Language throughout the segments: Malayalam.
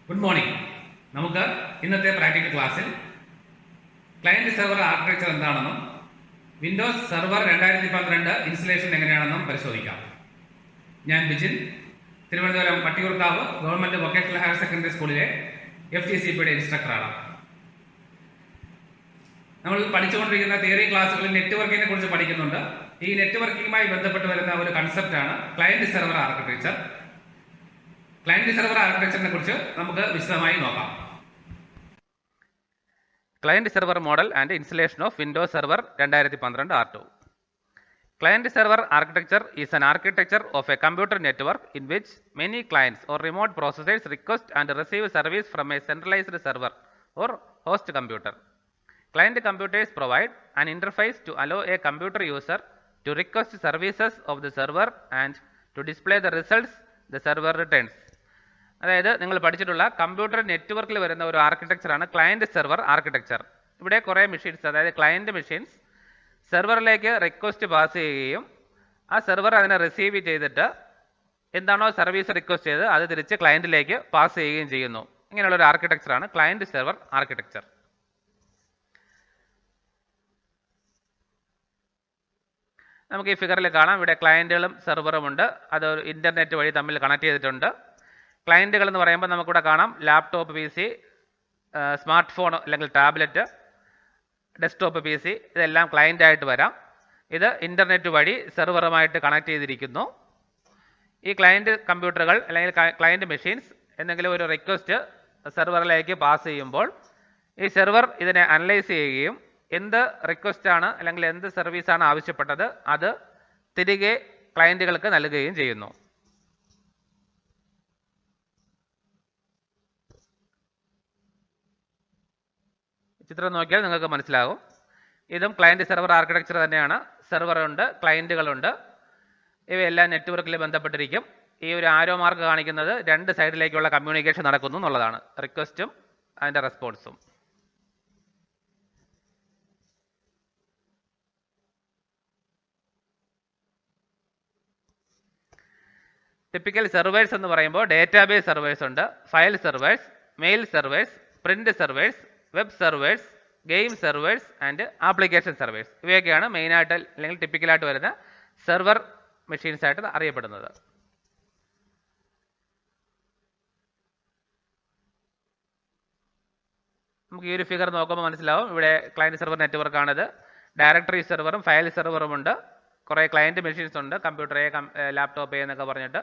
Good morning. നമുക്ക് ഇന്നത്തെ പ്രാക്ടിക്കൽ ക്ലാസ്സിൽ ക്ലയന്റ് സെർവർ ആർക്കിടെക്ചർ എന്താണെന്നും വിൻഡോസ് സെർവർ 2012 ഇൻസ്റ്റലേഷൻ എങ്ങനെയാണെന്നും പരിശോധിക്കാം. ഞാൻ Bijin, Thiruvananthapuram Pattiyoorkavu government vocational higher secondary സ്കൂളിലെ FGCPയുടെ ഇൻസ്ട്രക്ടറാണ്. നമ്മൾ പഠിച്ചുകൊണ്ടിരിക്കുന്ന തിയറി ക്ലാസ്സുകളിൽ നെറ്റ്വർക്കിനെ കുറിച്ച് പഠിക്കുന്നുണ്ട്. ഈ നെറ്റ്വർക്കിംഗുമായി ബന്ധപ്പെട്ട് വരുന്ന ഒരു കൺസെപ്റ്റാണ് client server architecture. Client server ആർക്കിടെക്ചറിനെ കുറിച്ച് നമുക്ക് വിശദമായി നോക്കാം. Client server model and installation of Windows Server 2012 R2. Client server architecture is an architecture of a computer network in which many clients or remote processors request and receive service from a centralized server or host computer. Client computers provide an interface to allow a computer user to request services of the server and to display the results the server returns. അതായത് നിങ്ങൾ പഠിച്ചിട്ടുള്ള കമ്പ്യൂട്ടർ നെറ്റ്വർക്കിൽ വരുന്ന ഒരു ആർക്കിടെക്ചറാണ് ക്ലയൻറ്റ് സെർവർ ആർക്കിടെക്ചർ. ഇവിടെ കുറേ മെഷീൻസ്, അതായത് ക്ലയൻറ്റ് മെഷീൻസ് സെർവറിലേക്ക് റിക്വസ്റ്റ് പാസ് ചെയ്യുകയും ആ സെർവർ അതിനെ റിസീവ് ചെയ്തിട്ട് എന്താണോ സർവീസ് റിക്വസ്റ്റ് ചെയ്ത് അത് തിരിച്ച് ക്ലയൻറ്റിലേക്ക് പാസ് ചെയ്യുകയും ചെയ്യുന്നു. ഇങ്ങനെയുള്ള ഒരു ആർക്കിടെക്ചറാണ് ക്ലയൻറ്റ് സെർവർ ആർക്കിടെക്ചർ. നമുക്ക് ഈ ഫിഗറിൽ കാണാം, ഇവിടെ ക്ലയൻറ്റുകളും സെർവറും ഉണ്ട്. അത് ഇൻ്റർനെറ്റ് വഴി തമ്മിൽ കണക്ട് ചെയ്തിട്ടുണ്ട്. ക്ലയൻറ്റുകൾ എന്ന് പറയുമ്പോൾ നമുക്കിവിടെ കാണാം ലാപ്ടോപ്പ് PC, സ്മാർട്ട് ഫോൺ അല്ലെങ്കിൽ ടാബ്ലറ്റ്, ഡെസ്ക്ടോപ്പ് PC, ഇതെല്ലാം ക്ലയൻ്റായിട്ട് വരാം. ഇത് ഇൻ്റർനെറ്റ് വഴി സെർവറുമായിട്ട് കണക്ട് ചെയ്തിരിക്കുന്നു. ഈ ക്ലയൻറ്റ് കമ്പ്യൂട്ടറുകൾ അല്ലെങ്കിൽ ക്ലയൻറ്റ് മെഷീൻസ് എന്തെങ്കിലും ഒരു റിക്വസ്റ്റ് സെർവറിലേക്ക് പാസ് ചെയ്യുമ്പോൾ ഈ സെർവർ ഇതിനെ അനലൈസ് ചെയ്യുകയും എന്ത് റിക്വസ്റ്റാണ് അല്ലെങ്കിൽ എന്ത് സർവീസാണ് ആവശ്യപ്പെട്ടത് അത് തിരികെ ക്ലയൻറ്റുകൾക്ക് നൽകുകയും ചെയ്യുന്നു. ചിത്രം നോക്കിയാൽ നിങ്ങൾക്ക് മനസ്സിലാകും. ഇതും ക്ലയൻറ്റ് സെർവർ ആർക്കിടെക്ചർ തന്നെയാണ്. സെർവറുണ്ട്, ക്ലയൻറ്റുകളുണ്ട്, ഇവയെല്ലാം നെറ്റ്വർക്കിൽ ബന്ധപ്പെട്ടിരിക്കും. ഈ ഒരു ആരോ മാർക്ക് കാണിക്കുന്നത് രണ്ട് സൈഡിലേക്കുള്ള കമ്മ്യൂണിക്കേഷൻ നടക്കുന്നു എന്നുള്ളതാണ്, റിക്വസ്റ്റും അതിൻ്റെ റെസ്പോൺസും. ടിപ്പിക്കൽ സെർവേഴ്സ് എന്ന് പറയുമ്പോൾ ഡേറ്റാബേസ് സെർവേഴ്സ് ഉണ്ട്, file servers, mail servers, print servers, web servers, game servers and application servers. ഇവയൊക്കെയാണ് മെയിനായിട്ട് അല്ലെങ്കിൽ ടിപ്പിക്കലായിട്ട് വരുന്ന സെർവർ മെഷീൻസ് ആയിട്ട് അറിയപ്പെടുന്നത്. നമുക്ക് ഈ ഒരു ഫിഗർ നോക്കുമ്പോൾ മനസ്സിലാവും, ഇവിടെ ക്ലയൻറ്റ് സെർവർ നെറ്റ്വർക്കാണിത്. ഡയറക്ടറി സെർവറും ഫയൽ സെർവറും ഉണ്ട്. കുറേ ക്ലയൻറ്റ് മെഷീൻസ് ഉണ്ട്, കമ്പ്യൂട്ടർ എ, ലാപ്ടോപ്പ് എ എന്നൊക്കെ പറഞ്ഞിട്ട്.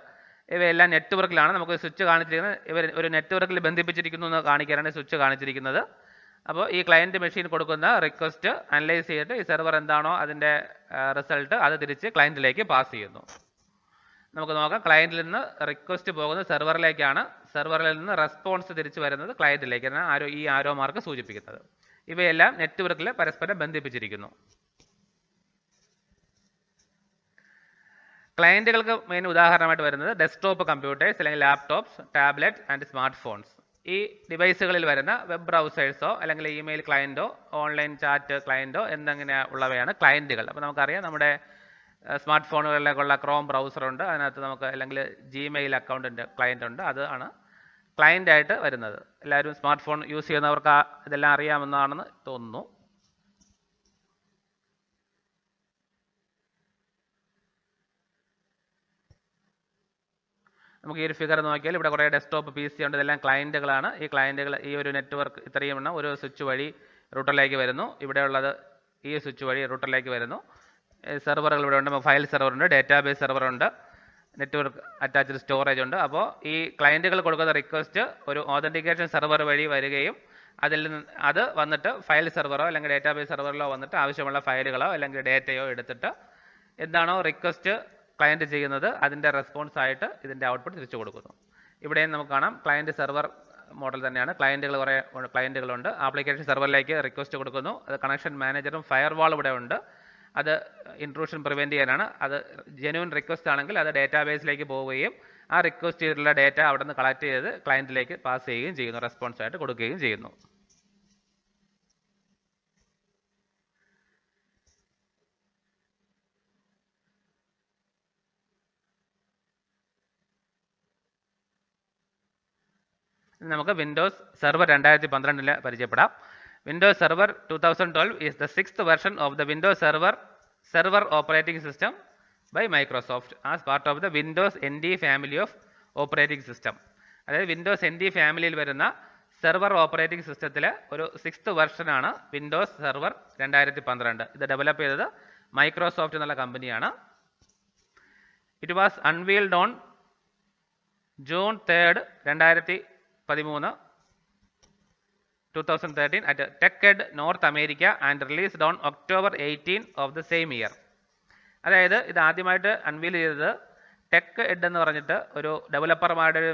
ഇവയെല്ലാം നെറ്റ്വർക്കിലാണ്. നമുക്ക് സ്വിച്ച് കാണിച്ചിരിക്കുന്നത് ഇവർ ഒരു നെറ്റ്വർക്കിൽ ബന്ധിപ്പിച്ചിരിക്കുന്നു എന്ന് കാണിക്കാനാണ് സ്വിച്ച് കാണിച്ചിരിക്കുന്നത്. അപ്പോൾ ഈ ക്ലയൻറ്റ് മെഷീൻ കൊടുക്കുന്ന റിക്വസ്റ്റ് അനലൈസ് ചെയ്തിട്ട് ഈ സെർവർ എന്താണോ അതിൻ്റെ റിസൾട്ട് അത് തിരിച്ച് ക്ലയൻറ്റിലേക്ക് പാസ് ചെയ്യുന്നു. നമുക്ക് നോക്കാം, ക്ലയൻറ്റിൽ നിന്ന് റിക്വസ്റ്റ് പോകുന്നത് സെർവറിലേക്കാണ്, സെർവറിൽ നിന്ന് റെസ്പോൺസ് തിരിച്ച് വരുന്നത് ക്ലയൻറ്റിലേക്കാണ് ഈ ആരോ മാർക്ക് സൂചിപ്പിക്കുന്നത്. ഇവയെല്ലാം നെറ്റ്വർക്കിൽ പരസ്പരം ബന്ധിപ്പിച്ചിരിക്കുന്നു. ക്ലയൻറ്റുകൾക്ക് മെയിൻ ഉദാഹരണമായിട്ട് വരുന്നത് ഡെസ്ക്ടോപ്പ് കമ്പ്യൂട്ടേഴ്സ് അല്ലെങ്കിൽ laptops, tablet and smart phones. ഈ ഡിവൈസുകളിൽ വരുന്ന വെബ് ബ്രൗസേഴ്സോ അല്ലെങ്കിൽ ഇമെയിൽ ക്ലയൻറ്റോ ഓൺലൈൻ ചാറ്റ് ക്ലയൻറ്റോ എന്നിങ്ങനെ ഉള്ളവയാണ് ക്ലയൻറ്റുകൾ. അപ്പോൾ നമുക്കറിയാം, നമ്മുടെ സ്മാർട്ട് ഫോണുകളിലേക്കുള്ള ക്രോം ബ്രൗസറുണ്ട്, അതിനകത്ത് നമുക്ക് അല്ലെങ്കിൽ Gmail അക്കൗണ്ടിൻ്റെ ക്ലയൻ്റ് ഉണ്ട്, അതാണ് ക്ലയൻ്റായിട്ട് വരുന്നത്. എല്ലാവരും സ്മാർട്ട് ഫോൺ യൂസ് ചെയ്യുന്നവർക്ക് ഇതെല്ലാം അറിയാമെന്നാണെന്ന് തോന്നുന്നു. നമുക്ക് ഈ ഒരു ഫിഗർ നോക്കിയാൽ ഇവിടെ കുറേ ഡെസ്ക്ടോപ്പ് PC ഉണ്ട്, ഇതെല്ലാം ക്ലയൻറ്റുകളാണ്. ഈ ക്ലയൻറ്റുകൾ ഈ ഒരു നെറ്റ്വർക്ക് ഇത്രയും എണ്ണം ഒരു സ്വിച്ച് വഴി റൂട്ടറിലേക്ക് വരുന്നു. ഇവിടെയുള്ളത് ഈ സ്വിച്ച് വഴി റൂട്ടറിലേക്ക് വരുന്നു. സെർവറുകൾ ഇവിടെ ഉണ്ട്, ഫയൽ സെർവറുണ്ട്, ഡേറ്റാബേസ് സെർവറുണ്ട്, നെറ്റ്വർക്ക് അറ്റാച്ച്ഡ് സ്റ്റോറേജ് ഉണ്ട്. അപ്പോൾ ഈ ക്ലയൻറ്റുകൾ കൊടുക്കുന്ന റിക്വസ്റ്റ് ഒരു ഓതൻറ്റിക്കേഷൻ സെർവർ വഴി വരികയും അതിൽ നിന്ന് അത് വന്നിട്ട് ഫയൽ സെർവറോ അല്ലെങ്കിൽ ഡേറ്റാബേസ് സെർവറിലോ വന്നിട്ട് ആവശ്യമുള്ള ഫയലുകളോ അല്ലെങ്കിൽ ഡേറ്റയോ എടുത്തിട്ട് എന്താണോ റിക്വസ്റ്റ് ക്ലയൻറ്റ് ചെയ്യുന്നത് അതിൻ്റെ റെസ്പോൺസ് ആയിട്ട് ഇതിൻ്റെ ഔട്ട്പുട്ട് തിരിച്ചു കൊടുക്കുന്നു. ഇവിടെയും നമുക്ക് കാണാം ക്ലയൻറ്റ് സെർവർ മോഡൽ തന്നെയാണ്. ക്ലയൻറ്റുകൾ കുറേ ക്ലയൻറ്റുകളുണ്ട്. ആപ്ലിക്കേഷൻ സെർവറിലേക്ക് റിക്വസ്റ്റ് കൊടുക്കുന്നു. അത് കണക്ഷൻ മാനേജറും ഫയർവാളും ഇവിടെ ഉണ്ട്. അത് ഇൻട്രൂഷൻ പ്രിവെൻറ്റ് ചെയ്യാനാണ്. അത് ജെന്യൂൻ റിക്വസ്റ്റ് ആണെങ്കിൽ അത് ഡേറ്റാബേസിലേക്ക് പോവുകയും ആ റിക്വസ്റ്റ് ചെയ്തിട്ടുള്ള ഡേറ്റ അവിടെ നിന്ന് കളക്ട് ചെയ്ത് ക്ലയൻറ്റിലേക്ക് പാസ് ചെയ്യുകയും ചെയ്യുന്നു, റെസ്പോൺസ് ആയിട്ട് കൊടുക്കുകയും ചെയ്യുന്നു. നമുക്ക് വിൻഡോസ് സെർവർ 2012 പരിചയപ്പെടാം. Windows server 2012 is the 6th version of the Windows Server operating system by Microsoft as part of the Windows NT family of operating system. അതായത് വിൻഡോസ് NT ഫാമിലിയിൽ വരുന്ന സെർവർ ഓപ്പറേറ്റിംഗ് സിസ്റ്റത്തിലെ ഒരു 6th വെർഷനാണ് വിൻഡോസ് സെർവർ 2012. ഇത് ഡെവലപ്പ് ചെയ്തത് മൈക്രോസോഫ്റ്റ് എന്നുള്ള കമ്പനിയാണ്. It was unveiled on June 3, 2013 at TechEd North America and released on October 18 of the same year. അതായത് ഇത് ആദ്യമായിട്ട് അൺവീൽ ചെയ്തത് ടെക് എഡ് എന്ന് പറഞ്ഞിട്ട് ഒരു ഡെവലപ്പർമാരുടെ ഒരു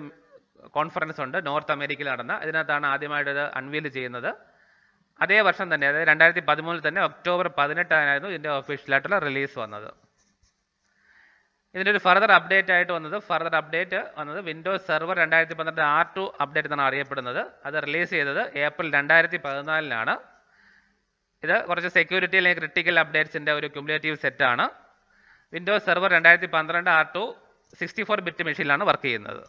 കോൺഫറൻസ് ഉണ്ട് നോർത്ത് അമേരിക്കയിൽ നടന്ന. ഇതിനകത്താണ് ആദ്യമായിട്ട് ഇത് അൺവീൽ ചെയ്യുന്നത്. അതേ വർഷം തന്നെ, അതായത് 2013 തന്നെ ഒക്ടോബർ 18 ഇതിൻ്റെ ഒഫീഷ്യലായിട്ടുള്ള റിലീസ് വന്നത്. ഇതിൻ്റെ ഒരു ഫർദർ അപ്ഡേറ്റ് വന്നത് വിൻഡോസ് സെർവർ 2012 R2 അപ്ഡേറ്റ് എന്നാണ് അറിയപ്പെടുന്നത്. അത് റിലീസ് ചെയ്തത് ഏപ്രിൽ 2014 ഇത് കുറച്ച് സെക്യൂരിറ്റി അല്ലെങ്കിൽ ക്രിട്ടിക്കൽ അപ്ഡേറ്റ്സിൻ്റെ ഒരു ക്യുമുലേറ്റീവ് സെറ്റാണ്. വിൻഡോസ് സെർവർ 2012 R2 64 ബിറ്റ് മെഷീനിലാണ് വർക്ക് ചെയ്യുന്നത്.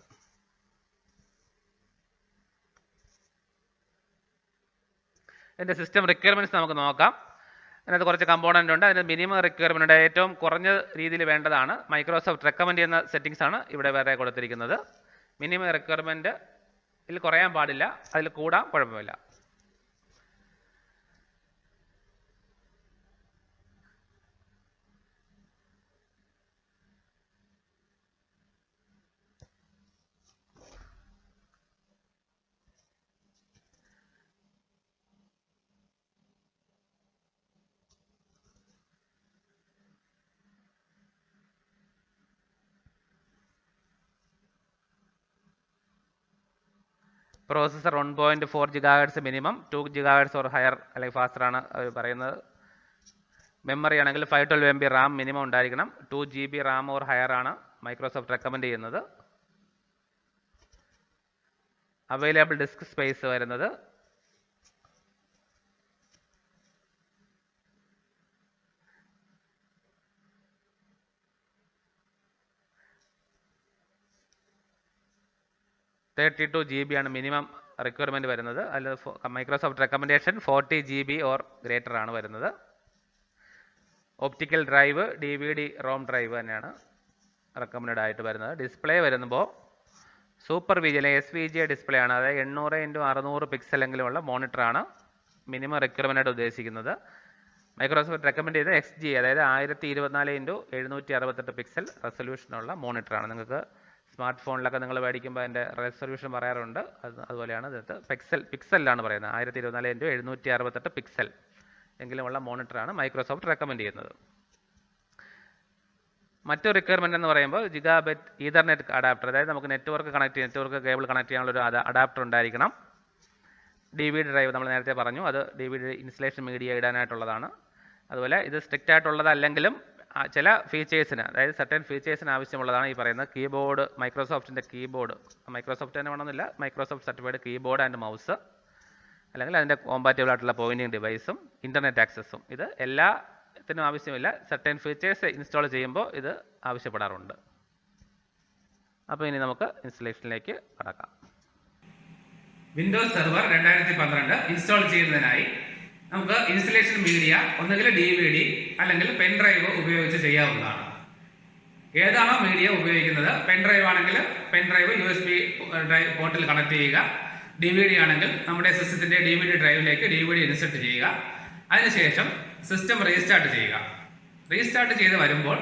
ഇതിൻ്റെ സിസ്റ്റം റിക്വയർമെൻറ്റ്സ് നമുക്ക് നോക്കാം. അതിനകത്ത് കുറച്ച് കമ്പോണൻ്റ് ഉണ്ട്. അതിന് മിനിമം റിക്വയർമെൻറ്റ് ഏറ്റവും കുറഞ്ഞ രീതിയിൽ വേണ്ടതാണ്. മൈക്രോസോഫ്റ്റ് റെക്കമെൻഡ് ചെയ്യുന്ന സെറ്റിംഗ്സ് ആണ് ഇവിടെ വേറെ കൊടുത്തിരിക്കുന്നത്. മിനിമം റിക്വയർമെൻറ്റ് ഇതിൽ കുറയാൻ പാടില്ല, അതിൽ കൂടാൻ കുഴപ്പമില്ല. Processor 1.4 GHz minimum, 2 GHz or higher അല്ലെങ്കിൽ ഫാസ്റ്റർ ആണ് അവർ പറയുന്നത്. മെമ്മറി ആണെങ്കിൽ 512 MB റാം മിനിമം ഉണ്ടായിരിക്കണം. 2 GB റാം ഓർ ഹയർ ആണ് മൈക്രോസോഫ്റ്റ് റെക്കമെൻഡ് ചെയ്യുന്നത്. അവൈലബിൾ ഡിസ്ക് സ്പേസ് വരുന്നത് 32 GB ആണ് മിനിമം റിക്വയർമെൻറ്റ് വരുന്നത്. അതിൽ Microsoft recommendation 40 GB or greater ആണ് വരുന്നത്. Optical drive, DVD ROM drive തന്നെയാണ് റെക്കമെൻഡ് ആയിട്ട് വരുന്നത്. ഡിസ്പ്ലേ വരുമ്പോൾ സൂപ്പർ VGA അല്ലെങ്കിൽ SVGA ഡിസ്പ്ലേ ആണ്. അതായത് 800x600 പിക്സലെങ്കിലുമുള്ള മോണിറ്ററാണ് മിനിമം റിക്വയർമെൻ്റ് ആയിട്ട് ഉദ്ദേശിക്കുന്നത്. മൈക്രോസോഫ്റ്റ് റെക്കമെൻഡ് ചെയ്ത XG, അതായത് 1024x768 പിക്സൽ റെസൊല്യൂഷനുള്ള മോണിറ്ററാണ്. നിങ്ങൾക്ക് സ്മാർട്ട് ഫോണിലൊക്കെ നിങ്ങൾ മേടിക്കുമ്പോൾ അതിൻ്റെ റെസൊല്യൂഷൻ പറയാറുണ്ട്. അതുപോലെയാണ് ഇതിനകത്ത് പിക്സലിലാണ് പറയുന്നത്. 1024x768 പിക്സൽ എങ്കിലുമുള്ള മോണിറ്ററാണ് മൈക്രോസോഫ്റ്റ് റെക്കമെൻഡ് ചെയ്യുന്നത്. മറ്റൊരു റിക്വയർമെൻ്റ് എന്ന് പറയുമ്പോൾ ജിഗാബൈറ്റ് ഈതർനെറ്റ് അഡാപ്റ്റർ, അതായത് നമുക്ക് നെറ്റ്വർക്ക് കേബിൾ കണക്ട് ചെയ്യാനുള്ള ഒരു അഡാപ്റ്റർ ഉണ്ടായിരിക്കണം. DVD ഡ്രൈവ് നമ്മൾ നേരത്തെ പറഞ്ഞു, അത് DVD ഇൻസ്റ്റലേഷൻ മീഡിയ ഇടാനായിട്ടുള്ളതാണ്. അതുപോലെ ഇത് സ്ട്രിക്റ്റ് ആയിട്ടുള്ളതല്ലെങ്കിലും ചില ഫീച്ചേഴ്സിന്, അതായത് സർട്ടൻ ഫീച്ചേഴ്സിന് ആവശ്യമുള്ളതാണ് ഈ പറയുന്നത്. കീബോർഡ്, മൈക്രോസോഫ്റ്റിൻ്റെ കീബോർഡ്, മൈക്രോസോഫ്റ്റ് തന്നെ വേണമെന്നില്ല, Microsoft certified keyboard and mouse, അല്ലെങ്കിൽ അതിൻ്റെ കോമ്പാറ്റബിൾ ആയിട്ടുള്ള പോയിൻറ്റിംഗ് ഡിവൈസും ഇൻ്റർനെറ്റ് ആക്സസും. ഇത് എല്ലാത്തിനും ആവശ്യമില്ല, സർട്ടൻ ഫീച്ചേഴ്സ് ഇൻസ്റ്റാൾ ചെയ്യുമ്പോൾ ഇത് ആവശ്യപ്പെടാറുണ്ട്. അപ്പോൾ ഇനി നമുക്ക് ഇൻസ്റ്റലേഷനിലേക്ക് കടക്കാം. വിൻഡോസ് സെർവർ 2012 ഇൻസ്റ്റാൾ ചെയ്യുന്നതിനായി നമുക്ക് ഇൻസ്റ്റലേഷൻ മീഡിയ ഒന്നുകിൽ DVD അല്ലെങ്കിൽ പെൻ ഡ്രൈവ് ഉപയോഗിച്ച് ചെയ്യാവുന്നതാണ്. ഏതാണോ മീഡിയ ഉപയോഗിക്കുന്നത്, പെൻ ഡ്രൈവ് ആണെങ്കിൽ പെൻ ഡ്രൈവ് USB പോർട്ടിൽ കണക്ട് ചെയ്യുക. DVD ആണെങ്കിൽ നമ്മുടെ സിസ്റ്റത്തിന്റെ DVD ഡ്രൈവിലേക്ക് DVD ഇൻസെർട്ട് ചെയ്യുക. അതിനുശേഷം സിസ്റ്റം റീസ്റ്റാർട്ട് ചെയ്യുക. റീസ്റ്റാർട്ട് ചെയ്ത് വരുമ്പോൾ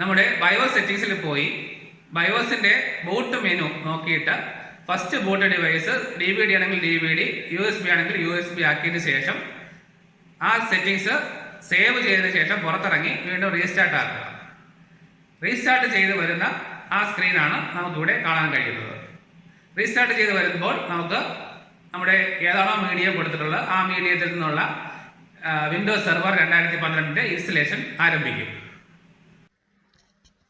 നമ്മുടെ ബയോസ് സെറ്റിംഗ്സിൽ പോയി ബയോസിന്റെ ബൂട്ട് മെനു നോക്കിയിട്ട് ഫസ്റ്റ് ബൂട്ട് ഡിവൈസ് DVD ആണെങ്കിൽ DVD, USB ആണെങ്കിൽ USB ആക്കിയതിനു ശേഷം ആ സെറ്റിംഗ്സ് സേവ് ചെയ്തതിനു ശേഷം പുറത്തിറങ്ങി വീണ്ടും റീസ്റ്റാർട്ട് ആക്കുക. റീസ്റ്റാർട്ട് ചെയ്ത് വരുന്ന ആ സ്ക്രീനാണ് നമുക്കിവിടെ കാണാൻ കഴിയുന്നത്. റീസ്റ്റാർട്ട് ചെയ്ത് വരുമ്പോൾ നമുക്ക് നമ്മുടെ ഏതാണോ മീഡിയ കൊടുത്തിട്ടുള്ളത് ആ മീഡിയത്തിൽ നിന്നുള്ള വിൻഡോസ് സെർവർ 2012 ഇൻസ്റ്റലേഷൻ ആരംഭിക്കും.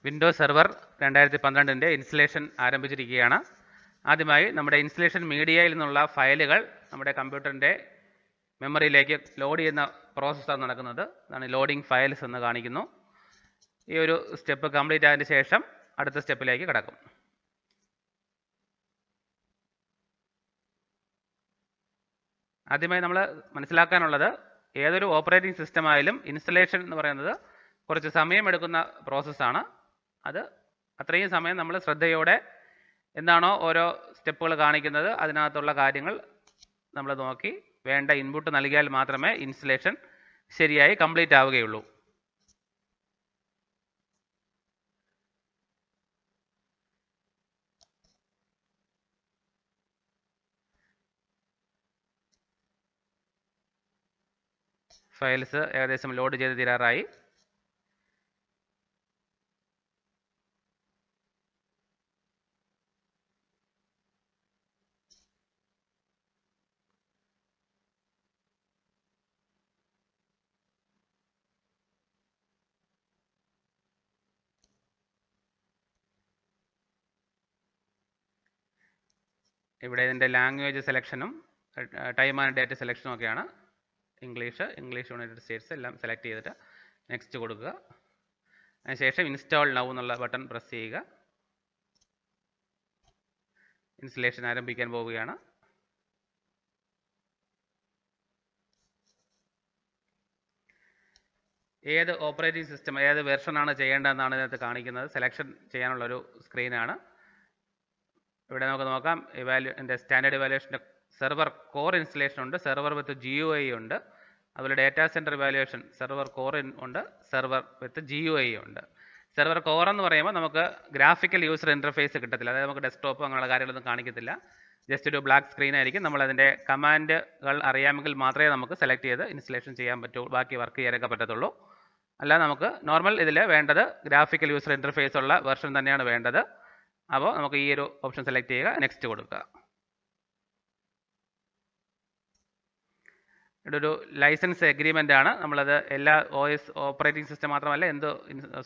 വിൻഡോസ് സെർവർ 2012 ഇൻസ്റ്റലേഷൻ ആരംഭിച്ചിരിക്കുകയാണ്. ആദ്യമായി നമ്മുടെ ഇൻസ്റ്റലേഷൻ മീഡിയയിൽ നിന്നുള്ള ഫയലുകൾ നമ്മുടെ കമ്പ്യൂട്ടറിൻ്റെ മെമ്മറിയിലേക്ക് ലോഡ് ചെയ്യുന്ന പ്രോസസ്സാണ് നടക്കുന്നത്. അതാണ് ലോഡിംഗ് ഫയൽസ് എന്ന് കാണിക്കുന്നു. ഈ ഒരു സ്റ്റെപ്പ് കംപ്ലീറ്റ് ആയതിനു ശേഷം അടുത്ത സ്റ്റെപ്പിലേക്ക് കടക്കും. ആദ്യമായി നമ്മൾ മനസ്സിലാക്കാനുള്ളത് ഏതൊരു ഓപ്പറേറ്റിംഗ് സിസ്റ്റം ആയാലും ഇൻസ്റ്റലേഷൻ എന്ന് പറയുന്നത് കുറച്ച് സമയമെടുക്കുന്ന പ്രോസസ്സാണ്. അത് അത്രയും സമയം നമ്മൾ ശ്രദ്ധയോടെ എന്താണോ ഓരോ സ്റ്റെപ്പുകൾ കാണിക്കുന്നത് അതിനകത്തുള്ള കാര്യങ്ങൾ നമ്മൾ നോക്കി വേണ്ട ഇൻപുട്ട് നൽകിയാൽ മാത്രമേ ഇൻസ്റ്റലേഷൻ ശരിയായി കംപ്ലീറ്റ് ആവുകയുള്ളൂ. ഫയൽസ് ഏകദേശം ലോഡ് ചെയ്ത് തീരാറായി. ഇവിടെ ഇതിൻ്റെ ലാംഗ്വേജ് സെലക്ഷനും ടൈം ആൻഡ് ഡേറ്റ് സെലക്ഷനും ഒക്കെയാണ്. ഇംഗ്ലീഷ് യുണൈറ്റഡ് സ്റ്റേറ്റ്സ് എല്ലാം സെലക്ട് ചെയ്തിട്ട് നെക്സ്റ്റ് കൊടുക്കുക. അതിനുശേഷം ഇൻസ്റ്റാൾ നൗ എന്നുള്ള ബട്ടൺ പ്രസ് ചെയ്യുക. ഇൻസ്റ്റലേഷൻ ആരംഭിക്കാൻ പോവുകയാണ്. ഏത് ഓപ്പറേറ്റിംഗ് സിസ്റ്റം ഏത് വെർഷനാണ് ചെയ്യേണ്ടതെന്നാണ് ഇതിനകത്ത് കാണിക്കുന്നത്. സെലക്ഷൻ ചെയ്യാനുള്ളൊരു സ്ക്രീനാണ്. ഇവിടെ നമുക്ക് നോക്കാം സ്റ്റാൻഡേർഡ് ഇവാലുവേഷൻ്റെ സെർവർ കോർ ഇൻസ്റ്റലേഷൻ ഉണ്ട്, സെർവർ വിത്ത് GUI ഉണ്ട്, അതുപോലെ data centre evaluation server core ഉണ്ട്, സെർവർ വിത്ത് GUI ഉണ്ട്. സെർവർ കോർ എന്ന് പറയുമ്പോൾ നമുക്ക് ഗ്രാഫിക്കൽ യൂസർ ഇൻ്റർഫേസ് കിട്ടത്തില്ല, അതായത് നമുക്ക് ഡെസ്ക്ടോപ്പ് അങ്ങനെയുള്ള കാര്യങ്ങളൊന്നും കാണിക്കത്തില്ല. ജസ്റ്റ് ഒരു ബ്ലാക്ക് സ്ക്രീൻ ആയിരിക്കും. നമ്മളതിൻ്റെ കമാൻഡുകൾ അറിയാമെങ്കിൽ മാത്രമേ നമുക്ക് സെലക്ട് ചെയ്ത് ഇൻസ്റ്റലേഷൻ ചെയ്യാൻ പറ്റൂ, ബാക്കി വർക്ക് ചെയ്യാനൊക്കെ പറ്റത്തുള്ളൂ. അല്ല നമുക്ക് നോർമൽ ഇതിൽ വേണ്ടത് ഗ്രാഫിക്കൽ യൂസർ ഇൻ്റർഫേസ് ഉള്ള വെർഷൻ തന്നെയാണ് വേണ്ടത്. അപ്പോൾ നമുക്ക് ഈ ഒരു ഓപ്ഷൻ സെലക്ട് ചെയ്യുക, നെക്സ്റ്റ് കൊടുക്കുക. ഇവിടെ ഒരു ലൈസൻസ് എഗ്രിമെൻ്റ് ആണ്. നമ്മളത് എല്ലാ OS ഓപ്പറേറ്റിംഗ് സിസ്റ്റം മാത്രമല്ല എന്ത്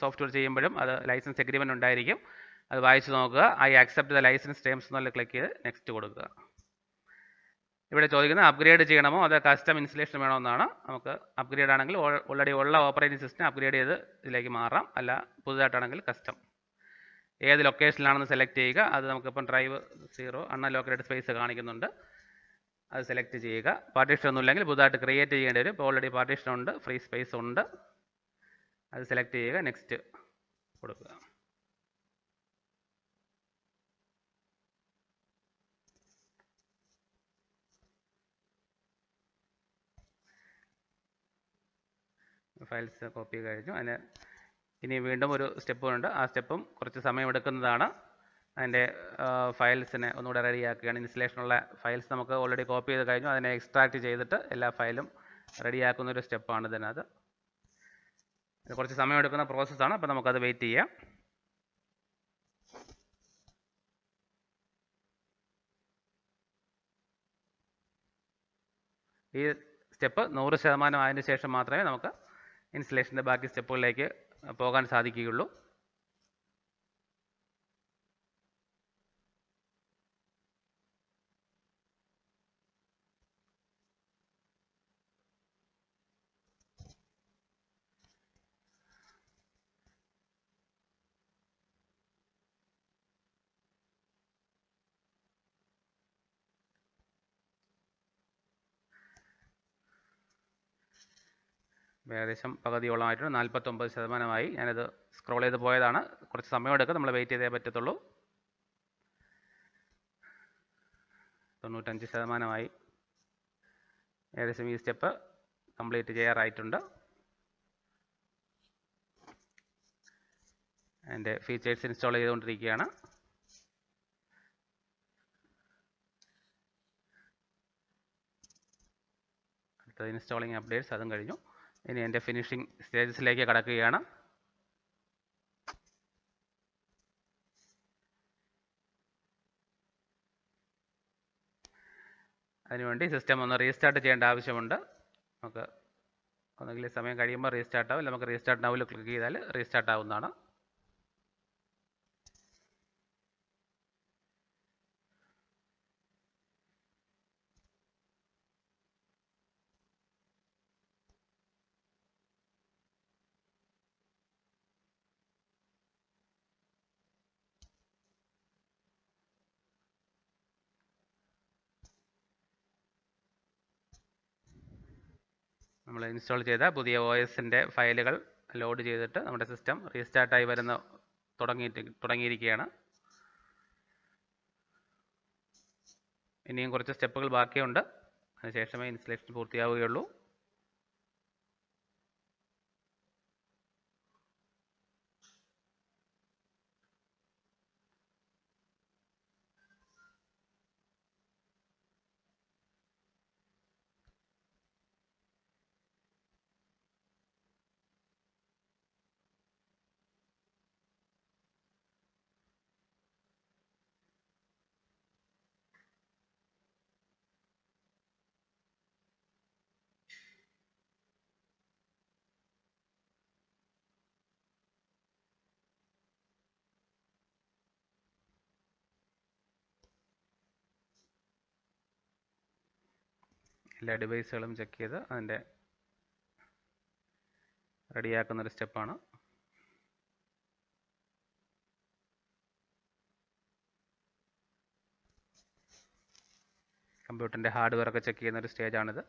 സോഫ്റ്റ്വെയർ ചെയ്യുമ്പോഴും അത് ലൈസൻസ് എഗ്രിമെൻ്റ് ഉണ്ടായിരിക്കും. അത് വായിച്ച് നോക്കുക. I accept the license terms എന്നുള്ള ക്ലിക്ക് ചെയ്ത് നെക്സ്റ്റ് കൊടുക്കുക. ഇവിടെ ചോദിക്കുന്നത് അപ്ഗ്രേഡ് ചെയ്യണമോ അതോ കസ്റ്റം ഇൻസ്റ്റലേഷൻ വേണോ എന്നാണ്. നമുക്ക് അപ്ഗ്രേഡ് ആണെങ്കിൽ ഓൾറെഡി ഉള്ള ഓപ്പറേറ്റിംഗ് സിസ്റ്റം അപ്ഗ്രേഡ് ചെയ്ത് ഇതിലേക്ക് മാറാം, അല്ല പുതുതായിട്ടാണെങ്കിൽ കസ്റ്റം. ഏത് ലൊക്കേഷനിലാണെന്ന് സെലക്ട് ചെയ്യുക. അത് നമുക്കിപ്പം ഡ്രൈവ് 0 അൺഅലോക്കേറ്റഡ് സ്പേസ് കാണിക്കുന്നുണ്ട്, അത് സെലക്ട് ചെയ്യുക. പാർട്ടീഷൻ ഒന്നും ഇല്ലെങ്കിൽ പുതുതായിട്ട് ക്രിയേറ്റ് ചെയ്യേണ്ടി വരും. ഇപ്പോൾ ഓൾറെഡി പാർട്ടീഷൻ ഉണ്ട്, ഫ്രീ സ്പേസ് ഉണ്ട്, അത് സെലക്ട് ചെയ്യുക, നെക്സ്റ്റ് കൊടുക്കുക. ഫയൽസ് കോപ്പി കഴിഞ്ഞു. അതിന് ഇനി വീണ്ടും ഒരു സ്റ്റെപ്പ് ഉണ്ട്. ആ സ്റ്റെപ്പും കുറച്ച് സമയം എടുക്കുന്നതാണ്. അതിൻ്റെ ഫയൽസിനെ ഒന്നുകൂടെ റെഡിയാക്കുകയാണ്. ഇൻസ്റ്റലേഷനുള്ള ഫയൽസ് നമുക്ക് ഓൾറെഡി കോപ്പി ചെയ്ത് കഴിഞ്ഞു. അതിനെ എക്സ്ട്രാക്ട് ചെയ്തിട്ട് എല്ലാ ഫയലും റെഡിയാക്കുന്ന ഒരു സ്റ്റെപ്പാണ് ഇതിനകത്ത്. ഇത് കുറച്ച് സമയം എടുക്കുന്ന പ്രോസസ്സാണ്, അപ്പോൾ നമുക്കത് വെയിറ്റ് ചെയ്യാം. ഈ സ്റ്റെപ്പ് 100% ആയതിനു ശേഷം മാത്രമേ നമുക്ക് ഇൻസ്റ്റലേഷൻ്റെ ബാക്കി സ്റ്റെപ്പുകളിലേക്ക് പോകാൻ സാധിക്കുകയുള്ളൂ. ഏകദേശം പകുതിയോളമായിട്ടുണ്ട്, 49%. ഞാനത് സ്ക്രോൾ ചെയ്ത് പോയതാണ്. കുറച്ച് സമയം എടുക്കും, നമ്മൾ വെയിറ്റ് ചെയ്തേ പറ്റത്തുള്ളൂ. 95%. ഏകദേശം ഈ സ്റ്റെപ്പ് കംപ്ലീറ്റ് ചെയ്യാറായിട്ടുണ്ട്. അതിൻ്റെ ഫീച്ചേഴ്സ് ഇൻസ്റ്റാൾ ചെയ്തുകൊണ്ടിരിക്കുകയാണ്. അടുത്തത് ഇൻസ്റ്റാളിങ് അപ്ഡേറ്റ്സ്, അതും കഴിഞ്ഞു. ഇനി എൻ്റെ ഫിനിഷിംഗ് സ്റ്റേജസിലേക്ക് കടക്കുകയാണ്. അതിനുവേണ്ടി സിസ്റ്റം ഒന്ന് റീസ്റ്റാർട്ട് ചെയ്യേണ്ട ആവശ്യമുണ്ട്. നമുക്ക് ഒന്നുകിൽ സമയം കഴിയുമ്പോൾ റീസ്റ്റാർട്ട് ആവും, നമുക്ക് റീസ്റ്റാർട്ട് നൗവിൽ ക്ലിക്ക് ചെയ്താൽ റീസ്റ്റാർട്ട് ആവുന്നതാണ്. നമ്മൾ ഇൻസ്റ്റാൾ ചെയ്ത പുതിയ OSൻ്റെ ഫയലുകൾ ലോഡ് ചെയ്തിട്ട് നമ്മുടെ സിസ്റ്റം റീസ്റ്റാർട്ടായി തുടങ്ങിയിരിക്കുകയാണ്. ഇനിയും കുറച്ച് സ്റ്റെപ്പുകൾ ബാക്കിയുണ്ട്. അതിനുശേഷമേ ഇൻസ്റ്റലേഷൻ പൂർത്തിയാവുകയുള്ളൂ. എല്ലാ ഡിവൈസുകളും ചെക്ക് ചെയ്ത് അതിൻ്റെ റെഡിയാക്കുന്നൊരു സ്റ്റെപ്പാണ്. കമ്പ്യൂട്ടറിൻ്റെ ഹാർഡ്വെയർ ഒക്കെ ചെക്ക് ചെയ്യുന്ന ഒരു സ്റ്റേജാണിത്.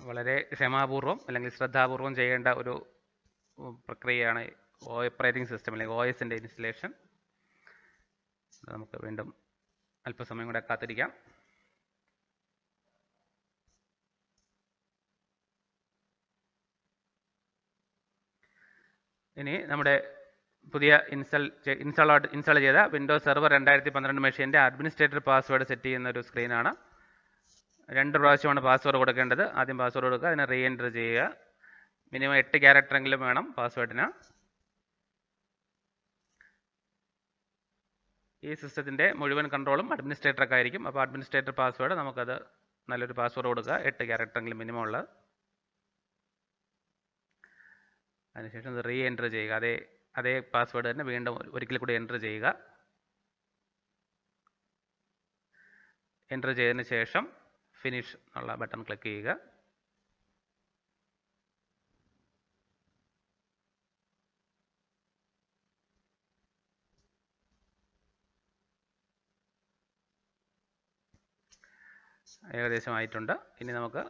വളരെ ക്ഷമാപൂർവം അല്ലെങ്കിൽ ശ്രദ്ധാപൂർവം ചെയ്യേണ്ട ഒരു പ്രക്രിയയാണ് ഓപ്പറേറ്റിംഗ് സിസ്റ്റം അല്ലെങ്കിൽ OSൻ്റെ ഇൻസ്റ്റലേഷൻ. നമുക്ക് വീണ്ടും അല്പസമയം കൂടെ കാത്തിരിക്കാം. ഇനി നമ്മുടെ പുതിയ ഇൻസ്റ്റാൾ ചെയ്ത വിൻഡോസ് സെർവർ 2012 മെഷീൻ്റെ അഡ്മിനിസ്ട്രേറ്റർ പാസ്വേഡ് സെറ്റ് ചെയ്യുന്ന ഒരു സ്ക്രീനാണ്. 2 പ്രാവശ്യമാണ് പാസ്വേഡ് കൊടുക്കേണ്ടത്. ആദ്യം പാസ്വേഡ് കൊടുക്കുക, അതിനെ റീ എൻറ്റർ ചെയ്യുക. മിനിമം 8 ക്യാരക്ടറെങ്കിലും വേണം പാസ്വേഡിന്. ഈ സിസ്റ്റത്തിൻ്റെ മുഴുവൻ കൺട്രോളും അഡ്മിനിസ്ട്രേറ്റർക്ക് ആയിരിക്കും. അപ്പോൾ അഡ്മിനിസ്ട്രേറ്റർ പാസ്വേഡ് നമുക്കത് നല്ലൊരു പാസ്വേഡ് കൊടുക്കുക, 8 ക്യാരക്ടറെങ്കിലും മിനിമം ഉള്ളത്. അതിനുശേഷം അത് റീ എൻറ്റർ ചെയ്യുക. അതേ പാസ്വേഡ് തന്നെ വീണ്ടും ഒരിക്കൽ കൂടി എൻറ്റർ ചെയ്യുക. എൻറ്റർ ചെയ്തതിന് ശേഷം ഫിനിഷ് എന്നുള്ള ബട്ടൺ ക്ലിക്ക് ചെയ്യുക. ഏകദേശം ആയിട്ടുണ്ട്. ഇനി നമുക്ക്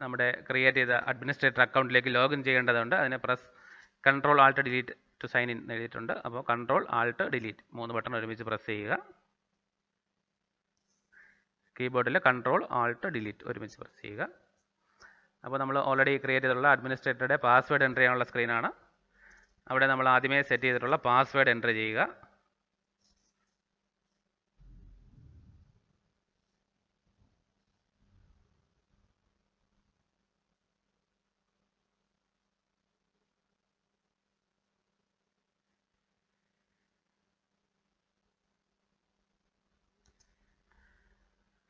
നമ്മുടെ ക്രിയേറ്റ് ചെയ്ത അഡ്മിനിസ്ട്രേറ്റർ അക്കൗണ്ടിലേക്ക് ലോഗിൻ ചെയ്യേണ്ടതുണ്ട്. അതിന് Ctrl Alt Delete to sign in എഴുതിയിട്ടുണ്ട്. അപ്പോൾ Ctrl Alt Delete 3 ബട്ടൺ ഒരുമിച്ച് പ്രസ് ചെയ്യുക. കീബോർഡിൽ Ctrl Alt Delete ഒരുമിച്ച് പ്രസ് ചെയ്യുക. അപ്പോൾ നമ്മൾ ഓൾറെഡി ക്രിയേറ്റ് ചെയ്തിട്ടുള്ള അഡ്മിനിസ്ട്രേറ്ററുടെ പാസ്വേഡ് എൻ്റർ ചെയ്യാനുള്ള സ്ക്രീനാണ്. അവിടെ നമ്മൾ ആദ്യമേ സെറ്റ് ചെയ്തിട്ടുള്ള പാസ്വേഡ് എൻ്റർ ചെയ്യുക.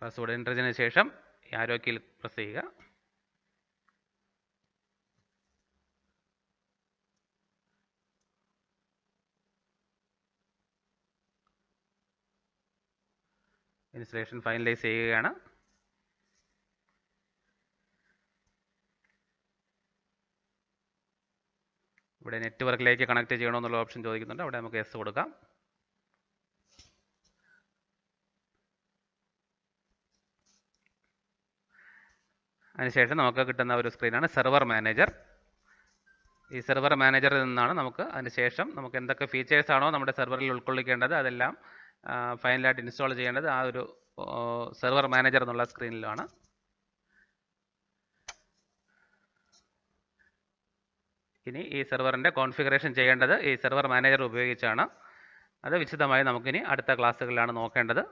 പാസ്വേഡ് എൻ്റർ ചെയ്തതിന് ശേഷം ആരോ കീയിൽ പ്രസ് ചെയ്യുക. ഇൻസ്റ്റലേഷൻ ഫൈനലൈസ് ചെയ്യുകയാണ്. ഇവിടെ നെറ്റ്വർക്കിലേക്ക് കണക്ട് ചെയ്യണമെന്നുള്ള ഓപ്ഷൻ ചോദിക്കുന്നുണ്ട്. അവിടെ നമുക്ക് യെസ് കൊടുക്കാം. അതിനുശേഷം നമുക്ക് കിട്ടുന്ന ഒരു സ്ക്രീനാണ് സെർവർ മാനേജർ. ഈ സെർവർ മാനേജറിൽ നിന്നാണ് അതിനുശേഷം നമുക്ക് എന്തൊക്കെ ഫീച്ചേഴ്സ് ആണോ നമ്മുടെ സെർവറിൽ ഉൾക്കൊള്ളിക്കേണ്ടത് അതെല്ലാം ഫൈനലായിട്ട് ഇൻസ്റ്റാൾ ചെയ്യേണ്ടത് ആ ഒരു സെർവർ മാനേജർ എന്നുള്ള സ്ക്രീനിലാണ്. ഇനി ഈ സെർവറിൻ്റെ കോൺഫിഗറേഷൻ ചെയ്യേണ്ടത് ഈ സെർവർ മാനേജർ ഉപയോഗിച്ചാണ്. അത് വിശദമായി നമുക്കിനി അടുത്ത ക്ലാസ്സുകളിലാണ് നോക്കേണ്ടത്.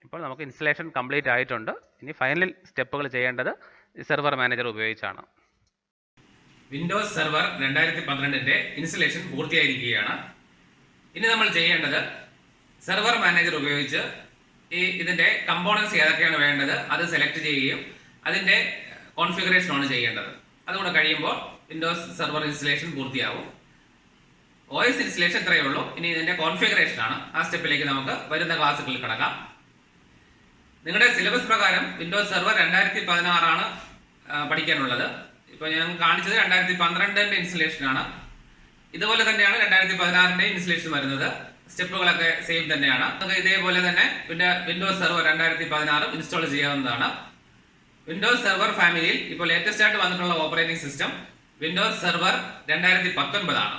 ഇപ്പോൾ നമുക്ക് ഇൻസ്റ്റലേഷൻ കംപ്ലീറ്റ് ആയിട്ടുണ്ട്. ഇനി ഫൈനൽ സ്റ്റെപ്പുകൾ ചെയ്യേണ്ടത് ഈ സെർവർ മാനേജർ ഉപയോഗിച്ചാണ്. വിൻഡോസ് സെർവർ 2012ന്റെ ഇൻസ്റ്റലേഷൻ പൂർത്തിയായിരിക്കുകയാണ്. ഇനി നമ്മൾ ചെയ്യേണ്ടത് സെർവർ മാനേജർ ഉപയോഗിച്ച് ഇതിന്റെ കമ്പോണൻസ് ഏതൊക്കെയാണ് വേണ്ടത് അത് സെലക്ട് ചെയ്യുകയും അതിന്റെ കോൺഫിഗറേഷനാണ് ചെയ്യേണ്ടത്. അതുകൂടെ കഴിയുമ്പോൾ വിൻഡോസ് സെർവർ ഇൻസ്റ്റലേഷൻ പൂർത്തിയാവും. OS ഇൻസ്റ്റലേഷൻ ഇത്രയേ ഉള്ളൂ. ഇനി ഇതിന്റെ കോൺഫിഗറേഷൻ ആണ്. ആ സ്റ്റെപ്പിലേക്ക് നമുക്ക് വരുന്ന ക്ലാസ്സുകളിൽ കടക്കാം. നിങ്ങളുടെ സിലബസ് പ്രകാരം വിൻഡോസ് സെർവർ 2016 ആണ് പഠിക്കാനുള്ളത്. ഇപ്പൊ ഞാൻ കാണിച്ചത് 2012ന്റെ ഇൻസ്റ്റലേഷൻ ആണ്. ഇതുപോലെ തന്നെയാണ് 2016ന്റെ ഇൻസ്റ്റലേഷൻ വരുന്നത്. സ്റ്റെപ്പുകളൊക്കെ സെയിം തന്നെയാണ്. നമുക്ക് ഇതേപോലെ തന്നെ പിന്നെ വിൻഡോസ് സെർവർ 2016 ഇൻസ്റ്റാൾ ചെയ്യാവുന്നതാണ്. വിൻഡോസ് സെർവർ ഫാമിലിയിൽ ഇപ്പോൾ ലേറ്റസ്റ്റ് ആയിട്ട് വന്നിട്ടുള്ള ഓപ്പറേറ്റിംഗ് സിസ്റ്റം വിൻഡോസ് സെർവർ 2019 ആണ്.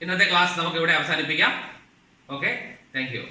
ഇന്നത്തെ ക്ലാസ് നമുക്ക് ഇവിടെ അവസാനിപ്പിക്കാം. Okay, thank you.